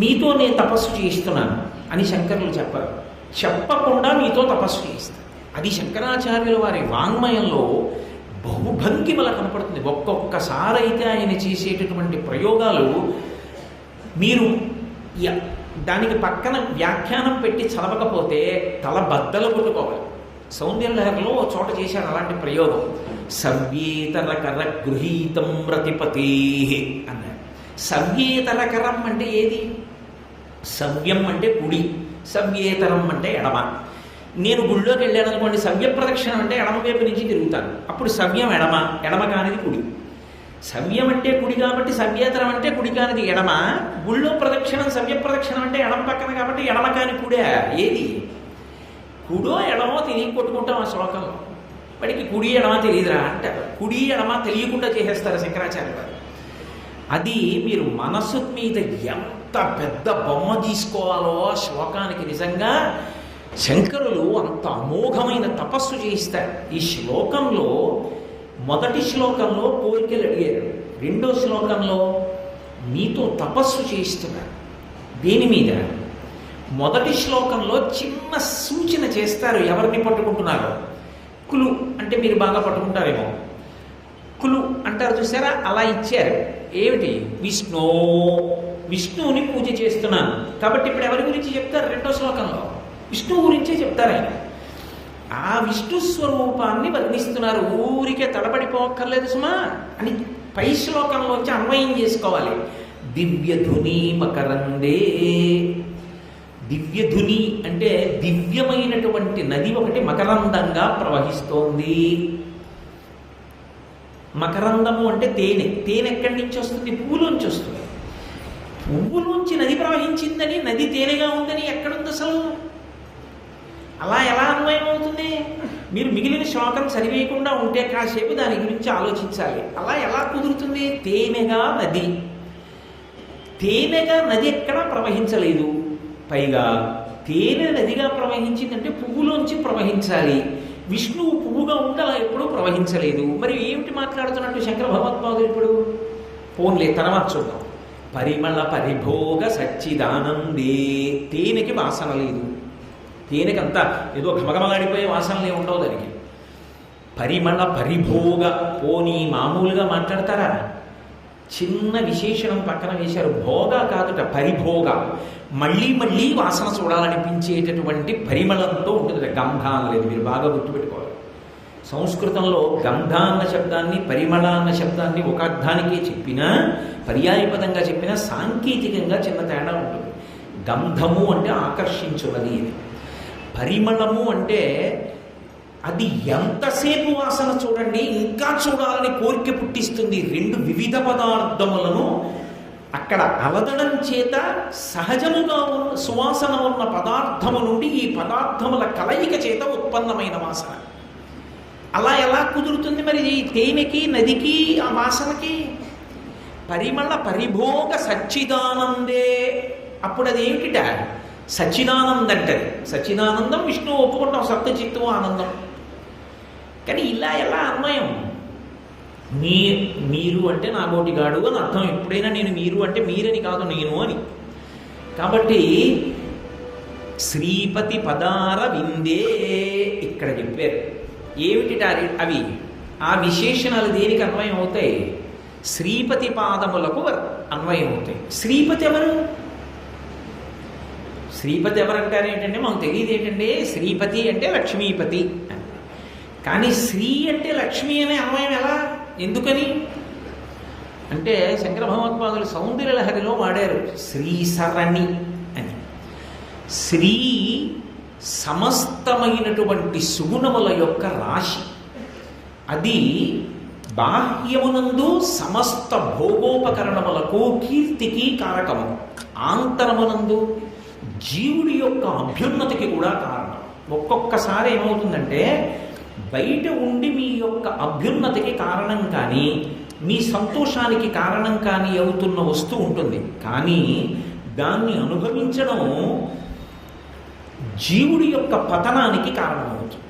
మీతో నేను తపస్సు చేయిస్తున్నాను అని శంకరులు చెప్పరు. చెప్పకుండా మీతో తపస్సు చేయిస్తారు. అది శంకరాచార్యుల వారి వాంగ్మయంలో బహుభంగిమల కనపడుతుంది. ఒక్కొక్కసారి అయితే ఆయన చేసేటటువంటి ప్రయోగాలు మీరు దానికి పక్కన వ్యాఖ్యానం పెట్టి చదవకపోతే తల బద్దలు కొట్టుకోవాలి. సౌందర్యలహరిలో ఓ చోట చేశారు అలాంటి ప్రయోగం. సవ్యేతరకర గృహీతం రతిపతే అన్నారు. సవ్యేతరకరం అంటే ఏది? సవ్యం అంటే కుడి, సవ్యేతరం అంటే ఎడమ. నేను గుళ్ళోకి వెళ్ళాను అనుకోండి, సవ్య ప్రదక్షిణం అంటే ఎడమ వైపు నుంచి తిరుగుతాను. అప్పుడు సవ్యం ఎడమ, ఎడమ కానిది కుడి. సవ్యం అంటే కుడి కాబట్టి సవ్యేతరం అంటే కుడి కానిది ఎడమ. గుళ్ళో ప్రదక్షిణం సవ్య ప్రదక్షిణం అంటే ఎడమ పక్కన కాబట్టి ఎడమ కాని కుడే. ఏది కుడో ఎడమో తెలియ కొట్టుకుంటాం ఆ శ్లోకంలో. వాడికి కుడి ఎడమ తెలియదురా అంటారు. కుడి ఎడమ తెలియకుండా చేసేస్తారు శంకరాచార్య గారు. అది మీరు మనసు మీద ఎంత పెద్ద బొమ్మ తీసుకోవాలో ఆ శ్లోకానికి. నిజంగా శంకరులు అంత అమోఘమైన తపస్సు చేయిస్తారు. ఈ శ్లోకంలో మొదటి శ్లోకంలో కోరికలు అడిగారు, రెండో శ్లోకంలో మీతో తపస్సు చేయిస్తున్నారు. దేని మీద? మొదటి శ్లోకంలో చిన్న సూచన చేస్తారు ఎవరిని పట్టుకుంటున్నారో. కులు అంటే మీరు బాగా పట్టుకుంటారేమో. కులు అంటారు చూసారా, అలా ఇచ్చారు. ఏమిటి? విష్ణువుని పూజ చేస్తున్నాను కాబట్టి ఇప్పుడు ఎవరి గురించి చెప్తారు? రెండో శ్లోకంలో విష్ణువు గురించే చెప్తారు. ఆయన ఆ విష్ణు స్వరూపాన్ని వర్ణిస్తున్నారు. ఊరికే తడబడిపోక్కర్లేదు సుమా అని పై శ్లోకంలోంచి అన్వయం చేసుకోవాలి. దివ్యధుని మకరందే. దివ్యధుని అంటే దివ్యమైనటువంటి నది ఒకటి మకరందంగా ప్రవహిస్తోంది. మకరందము అంటే తేనె. తేనె ఎక్కడి నుంచి వస్తుంది? పువ్వులోంచి వస్తుంది. పువ్వులోంచి నది ప్రవహించిందని, నది తేనెగా ఉందని ఎక్కడుంది అసలు? అలా ఎలా అన్వయం అవుతుంది? మీరు మిగిలిన శ్లోకం చదివేయకుండా ఉంటే కాసేపు దాని గురించి ఆలోచించాలి. అలా ఎలా కుదురుతుంది? తేనెగా నది, తేనెగా నది ఎక్కడా ప్రవహించలేదు. పైగా తేనె నదిగా ప్రవహించిందంటే పువ్వులోంచి ప్రవహించాలి. విష్ణువు పువ్వుగా ఉండి అలా ఎప్పుడూ ప్రవహించలేదు. మరి ఏమిటి మాట్లాడుతున్నట్టు శంకర భగవత్పాదులు ఇప్పుడు? పోన్లే, తర్వాత చూద్దాం. పరిమళ పరిభోగ సచ్చిదానందే. తేనెకి వాసన లేదు. తేనెకంతా ఏదో ఘమఘమలాడిపోయే వాసనలే ఉండవు దానికి. పరిమళ పరిభోగ. పోనీ మామూలుగా మాట్లాడతారా? చిన్న విశేషణం పక్కన వేశారు. భోగ కాదుట, పరిభోగ. మళ్ళీ మళ్ళీ వాసన చూడాలనిపించేటటువంటి పరిమళంతో ఉంటుంది. గంధ అనలేదు, మీరు బాగా గుర్తుపెట్టుకోవాలి. సంస్కృతంలో గంధ అన్న శబ్దాన్ని, పరిమళ అన్న శబ్దాన్ని ఒక అర్థానికే చెప్పినా, పర్యాయపదంగా చెప్పినా సాంకేతికంగా చిన్న తేడా ఉంటుంది. గంధము అంటే ఆకర్షించున్నది ఇది. పరిమళము అంటే అది ఎంతసేపు వాసన చూడండి, ఇంకా చూడాలని కోరిక పుట్టిస్తుంది. రెండు వివిధ పదార్థములను అక్కడ అలదడం చేత సహజముగా ఉన్న సువాసన ఉన్న పదార్థము నుండి ఈ పదార్థముల కలయిక చేత ఉత్పన్నమైన వాసన. అలా ఎలా కుదురుతుంది మరి ఈ తేనెకి, నదికి, ఆ వాసనకి? పరిమళ పరిభోగ సచ్చిదానందే. అప్పుడు అదేమిటిట? సచ్చిదానందం అంటది. సచ్చిదానందం విష్ణువు ఒప్పుకుంటాం, సప్తచిత్తు ఆనందం. కానీ ఇలా ఎలా అన్వయం? మీరు అంటే నా గోటిగాడు అని అర్థం. ఎప్పుడైనా నేను మీరు అంటే మీరని కాదు, నేను అని. కాబట్టి శ్రీపతి పదార విందే ఇక్కడ చెప్పారు. ఏమిటి అవి? ఆ విశేషణాలు దేనికి అన్వయం అవుతాయి? శ్రీపతి పాదములకు అన్వయం అవుతాయి. శ్రీపతి ఎవరు? శ్రీపతి ఎవరంటారు ఏంటంటే మాకు తెలియదు ఏంటంటే. శ్రీపతి అంటే లక్ష్మీపతి. కానీ శ్రీ అంటే లక్ష్మి అనే అన్వయం ఎలా? ఎందుకని అంటే శంకర భగవత్పాదులు సౌందర్యలహరిలో వాడారు శ్రీసరణి అని. శ్రీ సమస్తమైనటువంటి సుగుణముల యొక్క రాశి. అది బాహ్యమునందు సమస్త భోగోపకరణములకు కీర్తికి కారకము, ఆంతరమునందు జీవుడి యొక్క అభ్యున్నతికి కూడా కారణం. ఒక్కొక్కసారి ఏమవుతుందంటే బయట ఉండి మీ యొక్క అభ్యున్నతికి కారణం కానీ, మీ సంతోషానికి కారణం కానీ అవుతున్న వస్తువు ఉంటుంది. కానీ దాన్ని అనుభవించడం జీవుడి యొక్క పతనానికి కారణమవుతుంది.